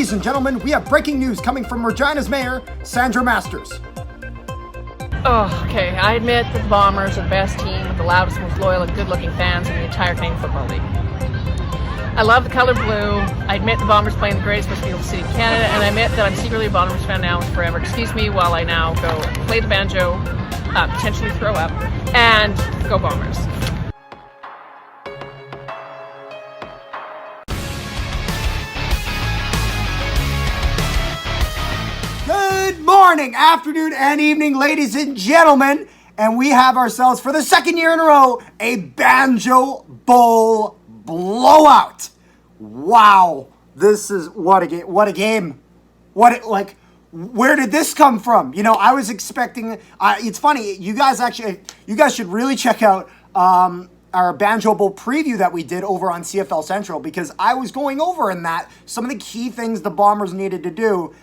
Ladies and gentlemen, we have breaking news coming from Regina's mayor, Sandra Masters. Oh, okay. I admit that the Bombers are the best team with the loudest, most loyal and good-looking fans in the entire Canadian Football League. I love the color blue. I admit the Bombers play in the greatest, most beautiful city in Canada, and I admit that I'm secretly a Bombers fan now and forever. Excuse me while I now go play the banjo, potentially throw up, and go Bombers. Good morning, afternoon, and evening, ladies and gentlemen. And we have ourselves, for the second year in a row, a Banjo Bowl blowout. Wow. This is, what a game. Where did this come from? You know, I was expecting, it's funny, you guys should really check out our Banjo Bowl preview that we did over on CFL Central, because I was going over in that some of the key things the Bombers needed to do.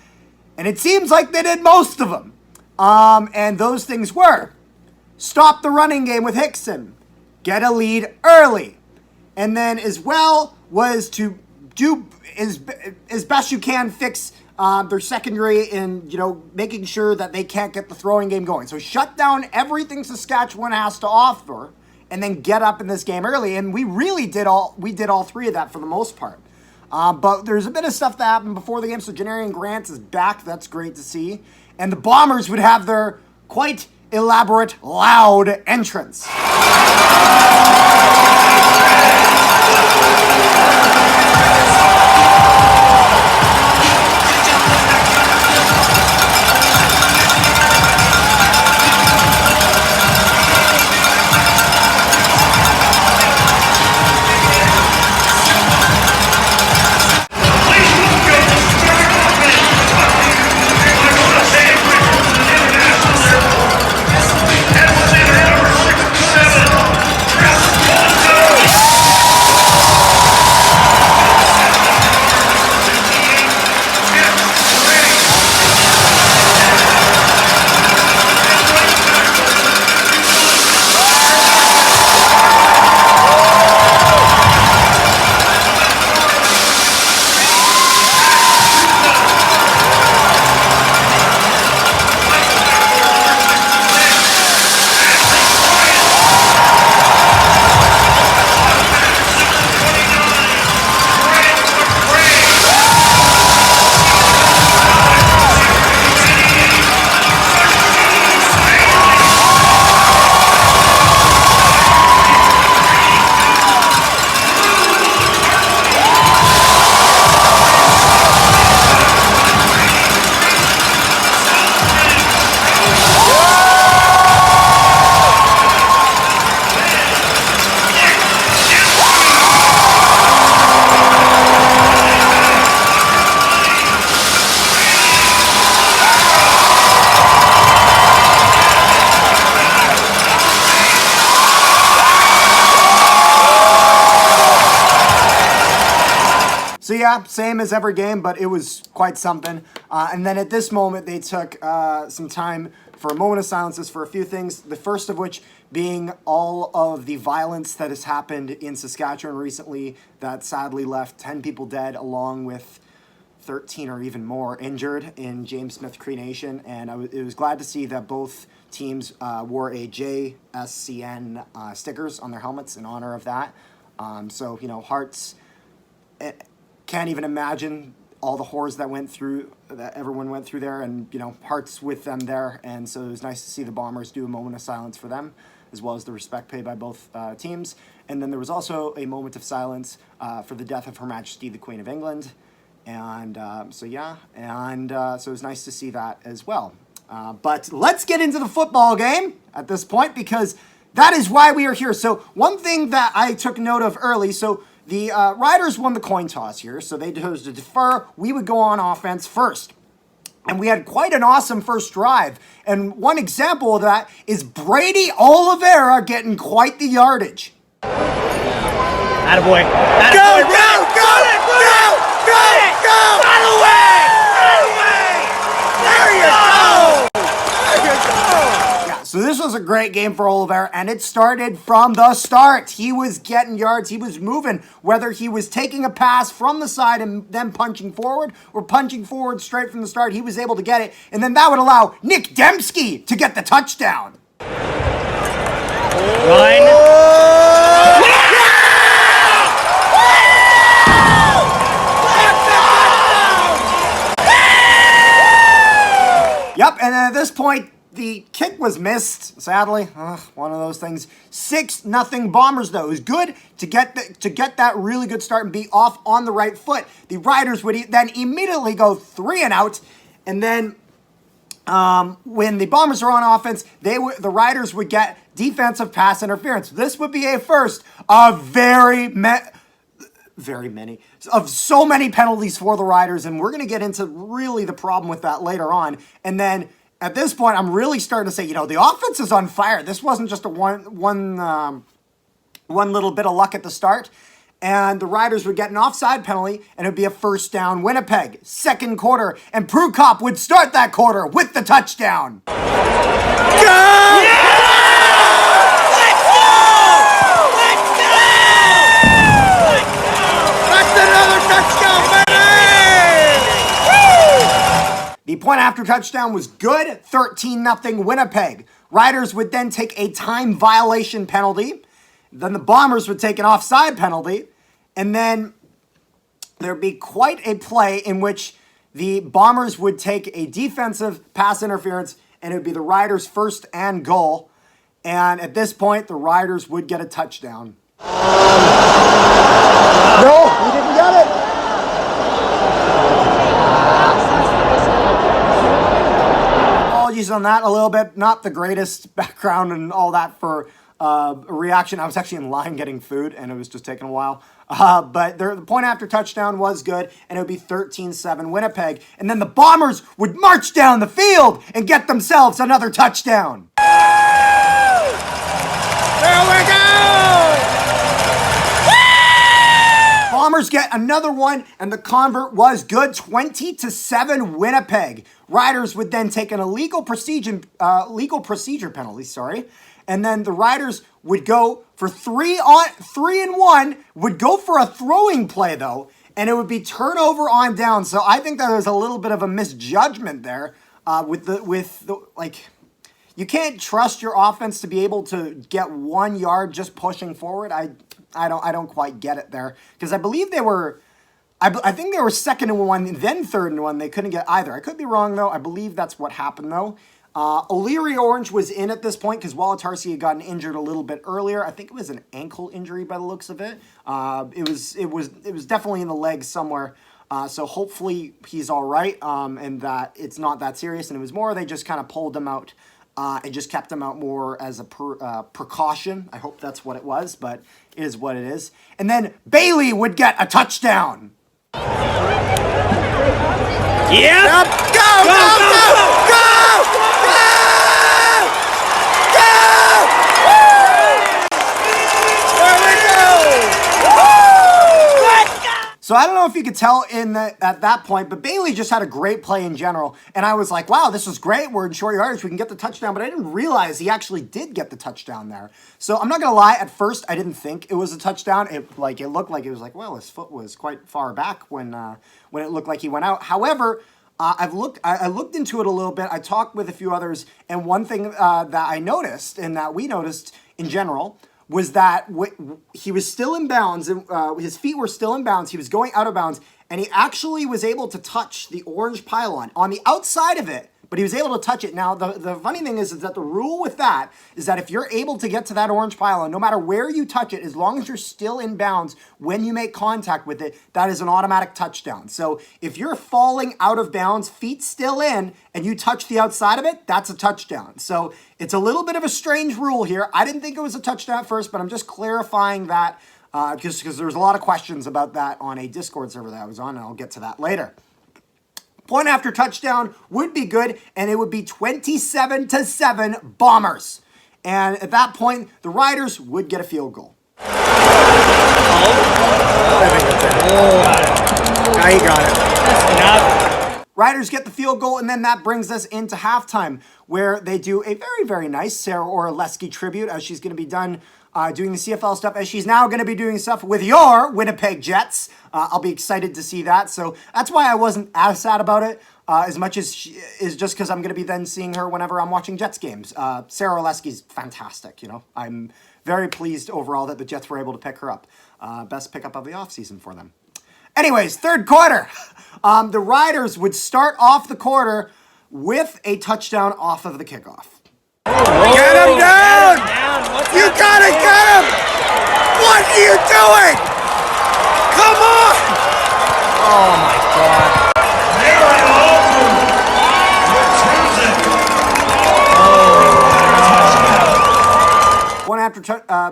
And it seems like they did most of them. And those things were: stop the running game with Hickson, get a lead early, and then as well was to do as best you can fix their secondary in, you know, making sure that they can't get the throwing game going. So shut down everything Saskatchewan has to offer, and then get up in this game early. And we really did all three of that for the most part. But there's a bit of stuff that happened before the game. So Janarian Grant is back. That's great to see. And the Bombers would have their quite elaborate, loud entrance. So yeah, same as every game, but it was quite something. And then at this moment, they took some time for a moment of silences for a few things. The first of which being all of the violence that has happened in Saskatchewan recently that sadly left 10 people dead, along with 13 or even more injured in James Smith Cree Nation. And it was glad to see that both teams wore a JSCN stickers on their helmets in honor of that. So, you know, Hearts... can't even imagine all the horrors that everyone went through there, and, you know, Hearts with them there. And so it was nice to see the Bombers do a moment of silence for them, as well as the respect paid by both teams. And then there was also a moment of silence for the death of Her Majesty the Queen of England. And so it was nice to see that as well. But let's get into the football game at this point, because that is why we are here. So one thing that I took note of early, so the Riders won the coin toss here, so they chose to defer. We would go on offense first. And we had quite an awesome first drive. And one example of that is Brady Oliveira getting quite the yardage. Attaboy. Go, go, go, go, go, go! Out of the way! There you go! There you go! Yeah, so this This was a great game for Oliver, and it started from the start. He was getting yards. He was moving, whether he was taking a pass from the side and then punching forward or punching forward straight from the start. He was able to get it, and then that would allow Nick Dembski to get the touchdown. Run. Yep, and at this point, the kick was missed, sadly. One of those things. 6-0 Bombers, though. It was good to get that really good start and be off on the right foot. The Riders would then immediately go 3 and out, and then when the Bombers were on offense, the Riders would get defensive pass interference. This would be a first of so many penalties for the Riders, and we're going to get into really the problem with that later on. And then at this point, I'm really starting to say, the offense is on fire. This wasn't just a one little bit of luck at the start. And the Riders would get an offside penalty, and it would be a first down Winnipeg. Second quarter, and Prukop would start that quarter with the touchdown. Go! Yeah! The point after touchdown was good, 13-0 Winnipeg. Riders would then take a time violation penalty. Then the Bombers would take an offside penalty. And then there'd be quite a play in which the Bombers would take a defensive pass interference, and it would be the Riders' first and goal. And at this point, the Riders would get a touchdown. No, he didn't get it. Apologies on that a little bit. Not the greatest background and all that for a reaction. I was actually in line getting food, and it was just taking a while. But the point after touchdown was good, and it would be 13-7 Winnipeg. And then the Bombers would march down the field and get themselves another touchdown. There we go! Bombers get another one, and the convert was good, 20-7 Winnipeg. Riders would then take an illegal procedure penalty, and then the Riders would go for 3 and 1, would go for a throwing play though, and it would be turnover on down. So I think that there's a little bit of a misjudgment there you can't trust your offense to be able to get 1 yard just pushing forward. I don't quite get it there, because I believe I think they were 2nd and 1, then 3rd and 1. They couldn't get either. I could be wrong though. I believe that's what happened though. O'Leary Orange was in at this point because Walatarsi had gotten injured a little bit earlier. I think it was an ankle injury by the looks of it. It was definitely in the leg somewhere. So hopefully he's all right, and that it's not that serious. And it was more they just kind of pulled him out and just kept him out more as a precaution. I hope that's what it was, but it is what it is. And then Bailey would get a touchdown. Yeah. Go! So I don't know if you could tell at that point, but Bailey just had a great play in general. And I was like, wow, this is great. We're in short yardage. We can get the touchdown. But I didn't realize he actually did get the touchdown there. So I'm not going to lie. At first, I didn't think it was a touchdown. It looked like it was like, well, his foot was quite far back when it looked like he went out. However, I looked into it a little bit. I talked with a few others. And one thing that I noticed, and that we noticed in general, was that he was still in bounds, and his feet were still in bounds. He was going out of bounds, and he actually was able to touch the orange pylon on the outside of it, but he was able to touch it. Now, the funny thing is that the rule with that is that if you're able to get to that orange pylon, no matter where you touch it, as long as you're still in bounds when you make contact with it, that is an automatic touchdown. So if you're falling out of bounds, feet still in, and you touch the outside of it, that's a touchdown. So it's a little bit of a strange rule here. I didn't think it was a touchdown at first, but I'm just clarifying that because there was a lot of questions about that on a Discord server that I was on, and I'll get to that later. Point after touchdown would be good, and it would be 27-7 Bombers. And at that point, the Riders would get a field goal. Oh. Now he got it. Enough. Riders get the field goal, and then that brings us into halftime, where they do a very, very nice Sarah Orleski tribute, as she's going to be done doing the CFL stuff, as she's now going to be doing stuff with your Winnipeg Jets. I'll be excited to see that. So that's why I wasn't as sad about it, as much as she is just because I'm going to be then seeing her whenever I'm watching Jets games. Sarah Orleski's fantastic, you know. I'm very pleased overall that the Jets were able to pick her up. Best pickup of the offseason for them. Anyways, third quarter. The Riders would start off the quarter with a touchdown off of the kickoff. Get him down! You gotta get him! What are you doing? Come on! Oh my God.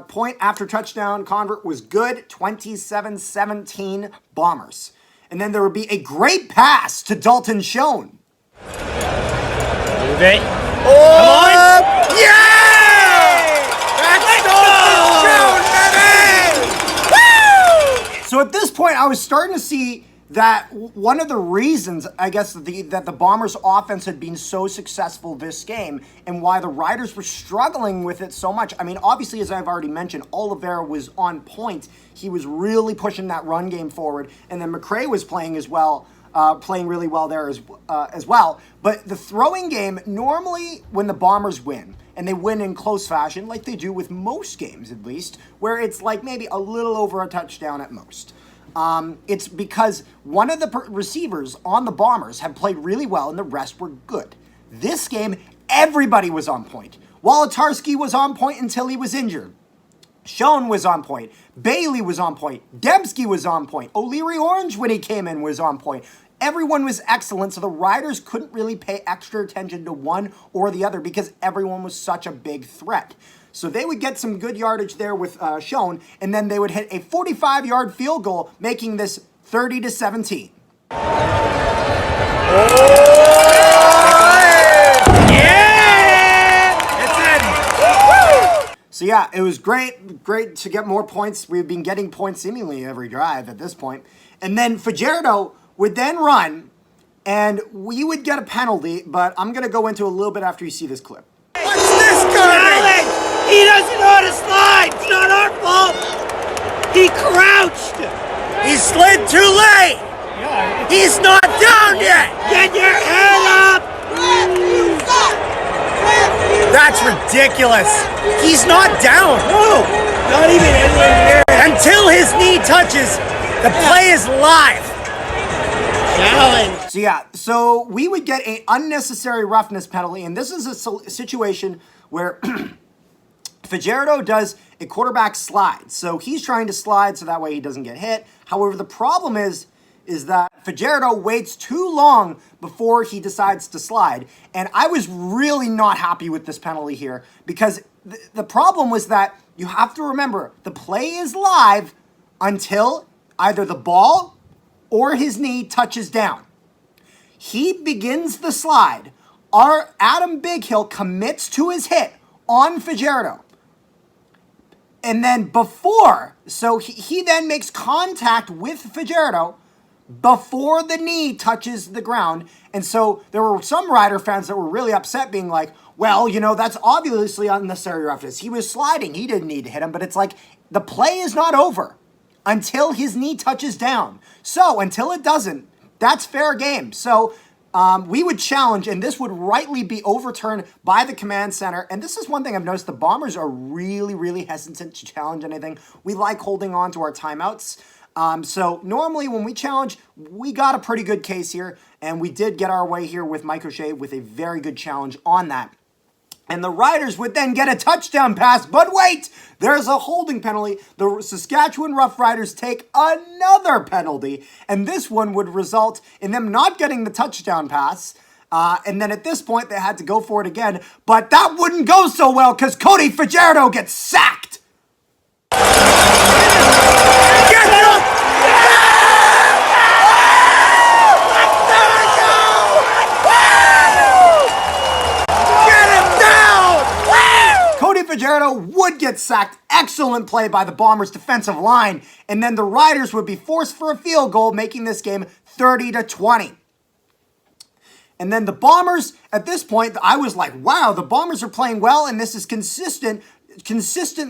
Point after touchdown convert was good. 27-17 Bombers. And then there would be a great pass to Dalton Schoen. Move it. Oh! Come on! Yeah! That's Dalton Schoen, baby! Woo! So at this point, I was starting to see that one of the reasons, I guess, that the Bombers' offense had been so successful this game and why the Riders were struggling with it so much. I mean, obviously, as I've already mentioned, Oliveira was on point. He was really pushing that run game forward, and then McRae was playing as well, playing really well there as well. But the throwing game, normally when the Bombers win, and they win in close fashion, like they do with most games at least, where it's like maybe a little over a touchdown at most. It's because one of the receivers on the Bombers had played really well and the rest were good. This game, everybody was on point. Wolotarski was on point until he was injured. Schoen was on point. Bailey was on point. Dembski was on point. O'Leary Orange, when he came in, was on point. Everyone was excellent, so the Riders couldn't really pay extra attention to one or the other because everyone was such a big threat. So they would get some good yardage there with Schoen, and then they would hit a 45-yard field goal, making this 30-17. So yeah, it was great to get more points. We've been getting points seemingly every drive at this point. And then Fajardo would then run, and we would get a penalty, but I'm going to go into a little bit after you see this clip. What's this garbage? He doesn't know how to slide. It's not our fault. He crouched. He slid too late. He's not down yet. Get your head up. That's ridiculous. He's not down. No, not even anywhere near. Until his knee touches, the play is live. Challenge. So yeah, so we would get an unnecessary roughness penalty, and this is a situation where Fajardo does a quarterback slide. So he's trying to slide so that way he doesn't get hit. However, the problem is that Fajardo waits too long before he decides to slide. And I was really not happy with this penalty here because the problem was that you have to remember the play is live until either the ball or his knee touches down. He begins the slide. Our Adam Bighill commits to his hit on Fajardo. And then so he then makes contact with Fajardo before the knee touches the ground. And so there were some Rider fans that were really upset, being like, well, you know, that's obviously unnecessary roughness. He was sliding. He didn't need to hit him. But it's like the play is not over until his knee touches down. So until it doesn't, that's fair game. So we would challenge, and this would rightly be overturned by the command center. And this is one thing I've noticed. The Bombers are really, really hesitant to challenge anything. We like holding on to our timeouts. So normally when we challenge, we got a pretty good case here. And we did get our way here with Mike O'Shea with a very good challenge on that. And the Riders would then get a touchdown pass. But wait, there's a holding penalty. The Saskatchewan Roughriders take another penalty. And this one would result in them not getting the touchdown pass. And then at this point, they had to go for it again. But that wouldn't go so well because Cody Fajardo gets sacked. Get him! Fajardo would get sacked. Excellent play by the Bombers' defensive line. And then the Riders would be forced for a field goal, making this game 30-20. And then the Bombers, at this point, I was like, wow, the Bombers are playing well, and this is consistent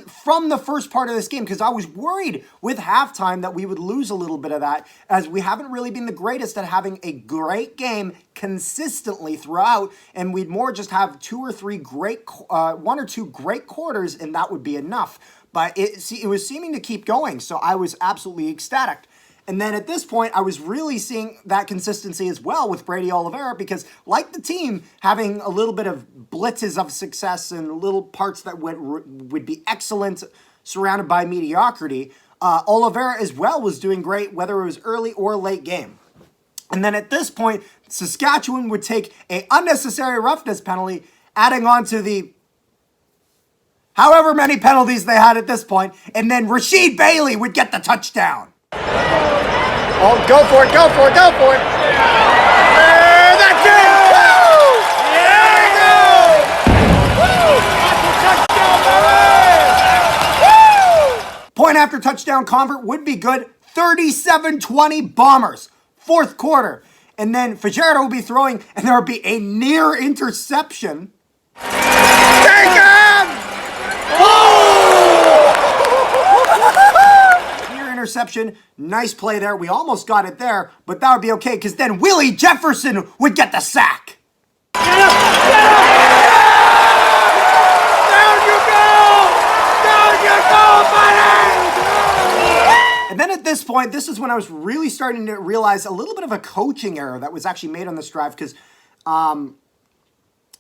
from the first part of this game, because I was worried with halftime that we would lose a little bit of that, as we haven't really been the greatest at having a great game consistently throughout, and we'd more just have one or two great quarters, and that would be enough. But it was seeming to keep going, so I was absolutely ecstatic. And then at this point, I was really seeing that consistency as well with Brady Oliveira, because like the team, having a little bit of blitzes of success and little parts that would be excellent surrounded by mediocrity, Oliveira as well was doing great, whether it was early or late game. And then at this point, Saskatchewan would take an unnecessary roughness penalty, adding on to the however many penalties they had at this point, and then Rasheed Bailey would get the touchdown. Oh, go for it, go for it, go for it. That's it. Woo! There we go. Touchdown, baby! Woo! Point after touchdown convert would be good. 37-20 Bombers. Fourth quarter. And then Fajardo would be throwing, and there would be a near interception. Take him! Interception, nice play there. We almost got it there, but that would be okay, because then Willie Jefferson would get the sack. Get up! Get up! Down you go! Down you go, buddy! And then at this point, this is when I was really starting to realize a little bit of a coaching error that was actually made on this drive, because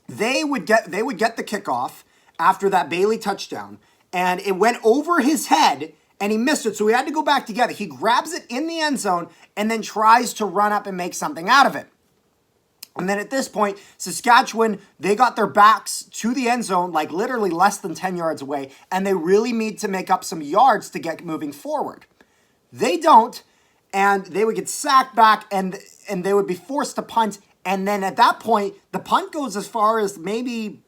they would get the kickoff after that Bailey touchdown, and it went over his head, and he missed it, so we had to go back together. He grabs it in the end zone and then tries to run up and make something out of it. And then at this point, Saskatchewan, they got their backs to the end zone, like literally less than 10 yards away, and they really need to make up some yards to get moving forward. They don't, and they would get sacked back, and they would be forced to punt, and then at that point, the punt goes as far as maybe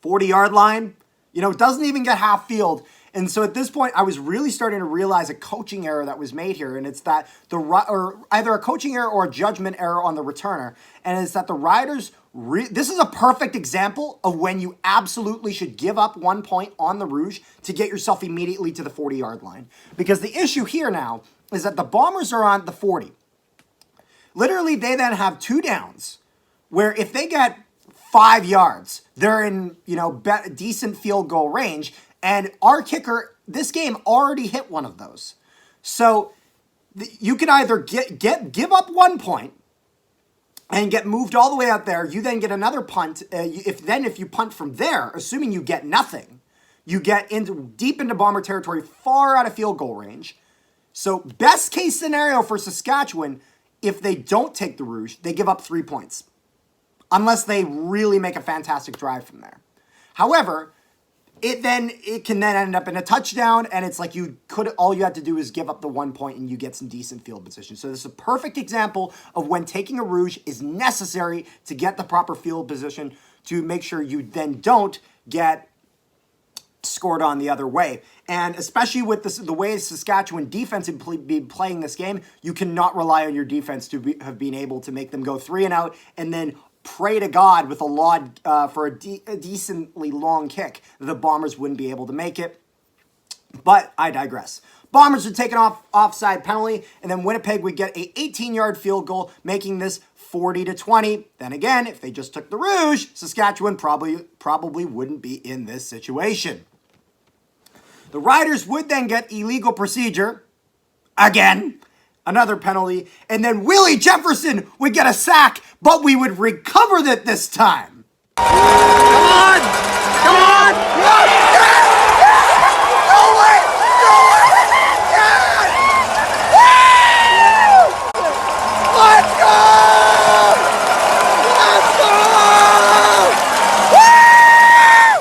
40-yard line. You know, it doesn't even get half field. And so at this point, I was really starting to realize a coaching error that was made here, and it's that either a coaching error or a judgment error on the returner, and it's that the Riders, this is a perfect example of when you absolutely should give up 1 point on the Rouge to get yourself immediately to the 40-yard line. Because the issue here now is that the Bombers are on the 40. Literally, they then have 2 downs, where if they get 5 yards, they're in, decent field goal range. And our kicker, this game, already hit one of those. So you can either give up 1 point and get moved all the way out there. You then get another punt. If you punt from there, assuming you get nothing, you get deep into Bomber territory, far out of field goal range. So best case scenario for Saskatchewan, if they don't take the Rouge, they give up 3 points. Unless they really make a fantastic drive from there. However, it can then end up in a touchdown, and it's like all you had to do is give up the 1 point and you get some decent field position. So this is a perfect example of when taking a Rouge is necessary to get the proper field position to make sure you then don't get scored on the other way. And especially with the way Saskatchewan defense has been playing this game, you cannot rely on your defense to have been able to make them go 3 and out and then pray to God with a log for a decently long kick. The Bombers wouldn't be able to make it. But I digress. Bombers would take an offside penalty, and then Winnipeg would get a 18-yard field goal, making this 40-20. Then again, if they just took the Rouge, Saskatchewan probably wouldn't be in this situation. The Riders would then get illegal procedure, again, another penalty, and then Willie Jefferson would get a sack, but we would recover that this time. Come on! Come on! Let's go!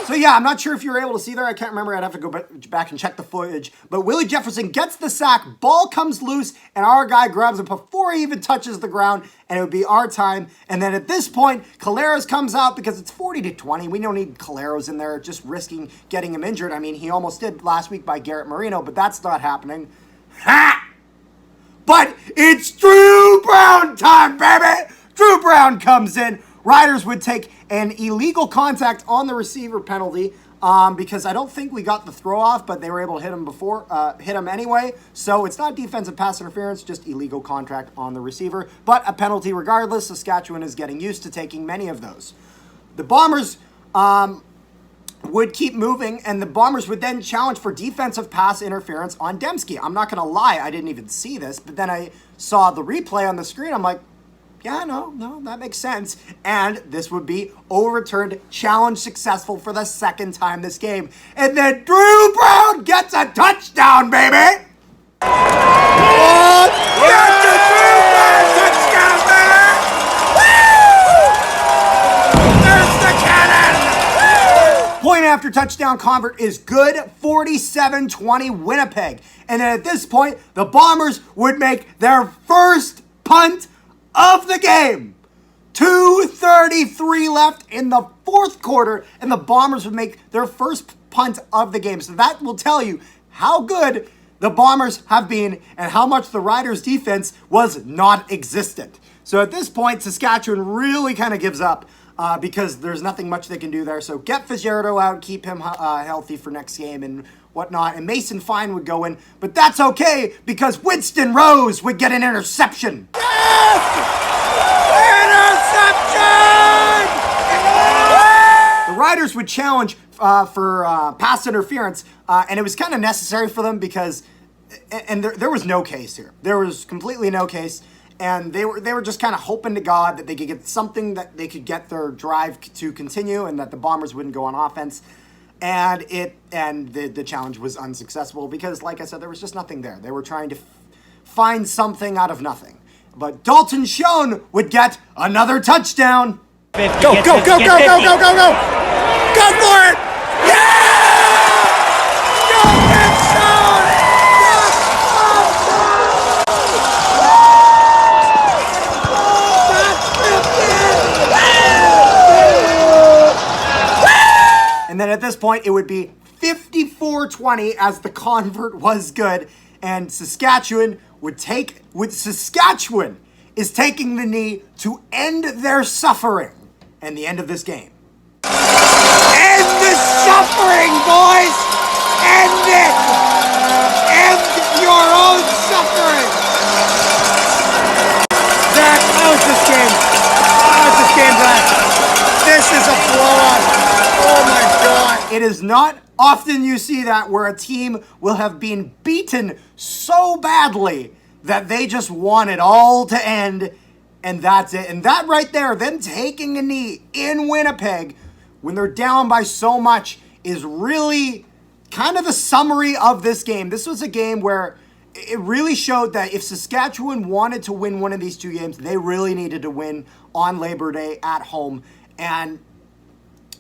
So yeah, I'm not sure if you were able to see there. I can't remember. I'd have to go back and check the footage. But Willie Jefferson gets the sack. Ball comes loose, and our guy grabs it before he even touches the ground, and it would be our time. And then at this point, Caleros comes out because it's 40-20. We don't need Caleros in there just risking getting him injured. I mean, he almost did last week by Garrett Marino, but that's not happening. Ha! But it's Drew Brown time, baby! Drew Brown comes in. Riders would take an illegal contact on the receiver penalty because I don't think we got the throw off, but they were able to hit him anyway. So it's not defensive pass interference, just illegal contact on the receiver, but a penalty regardless. Saskatchewan is getting used to taking many of those. The Bombers would keep moving, and the Bombers would then challenge for defensive pass interference on Dembski. I'm not going to lie, I didn't even see this, but then I saw the replay on the screen. I'm like, yeah, no, that makes sense. And this would be overturned, challenge successful for the second time this game. And then Drew Brown gets a touchdown, baby! Oh, get the Drew Brown touchdown, baby! Woo! There's the cannon! Point after touchdown convert is good, 47-20 Winnipeg. And then at this point, the Bombers would make their first punt of the game. 2:33 left in the fourth quarter, and the Bombers would make their first punt of the game. So that will tell you how good the Bombers have been and how much the Riders' defense was not existent. So at this point, Saskatchewan really kind of gives up because there's nothing much they can do there. So get Fajardo out, keep him healthy for next game and whatnot. And Mason Fine would go in, but that's okay because Winston Rose would get an interception. The Riders would challenge for pass interference, and it was kind of necessary for them because, and there was no case here. There was completely no case, and they were just kind of hoping to God that they could get something that they could get their drive to continue, and that the Bombers wouldn't go on offense. And the challenge was unsuccessful because, like I said, there was just nothing there. They were trying to find something out of nothing. But Dalton Schoen would get another touchdown. Go, go, go, go, go, go, go, go! Go for it! Yeah! Dalton Schoen! And then at this point, it would be 54-20 as the convert was good. And Saskatchewan Saskatchewan is taking the knee to end their suffering and the end of this game. End the suffering, boys! End it! End your own suffering! Zach, how's this game? How's this game, Zach? This is a blowout. Oh my God. It is not often you see that where a team will have been beaten so badly that they just want it all to end, and that's it. And that right there, them taking a knee in Winnipeg when they're down by so much, is really kind of the summary of this game. This was a game where it really showed that if Saskatchewan wanted to win one of these two games, they really needed to win on Labor Day at home. And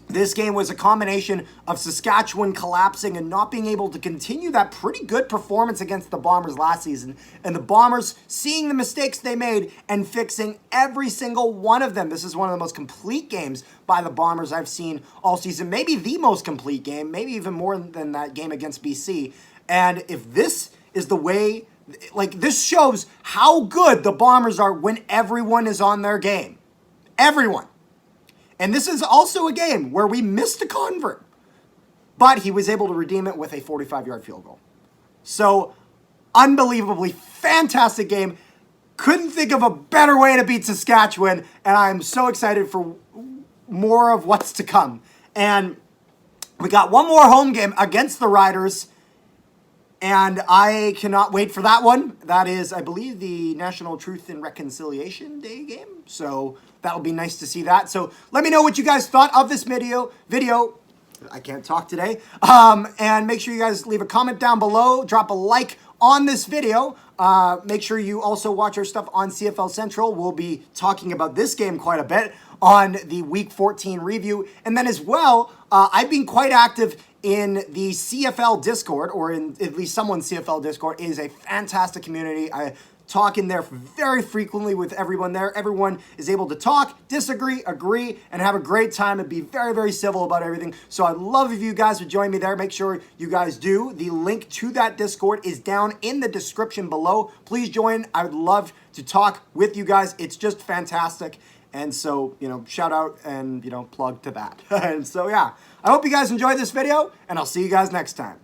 this game was a combination of Saskatchewan collapsing and not being able to continue that pretty good performance against the Bombers last season. And the Bombers seeing the mistakes they made and fixing every single one of them. This is one of the most complete games by the Bombers I've seen all season. Maybe the most complete game, maybe even more than that game against BC. And if this is the way, like, this shows how good the Bombers are when everyone is on their game. Everyone. And this is also a game where we missed a convert, but he was able to redeem it with a 45-yard field goal. So, unbelievably fantastic game. Couldn't think of a better way to beat Saskatchewan, and I'm so excited for more of what's to come. And we got one more home game against the Riders, and I cannot wait for that one. That is, I believe, the National Truth and Reconciliation Day game. So that'll be nice to see that. So let me know what you guys thought of this video. I can't talk today. And make sure you guys leave a comment down below. Drop a like on this video. Make sure you also watch our stuff on CFL Central. We'll be talking about this game quite a bit on the Week 14 review. And then as well, I've been quite active in the CFL Discord, or in at least someone's CFL Discord. It is a fantastic community. I talk in there very frequently with everyone there. Everyone is able to talk, disagree, agree, and have a great time and be very, very civil about everything. So I'd love if you guys would join me there. Make sure you guys do. The link to that Discord is down in the description below. Please join. I would love to talk with you guys. It's just fantastic. And so, shout out and, plug to that. And so, yeah, I hope you guys enjoyed this video, and I'll see you guys next time.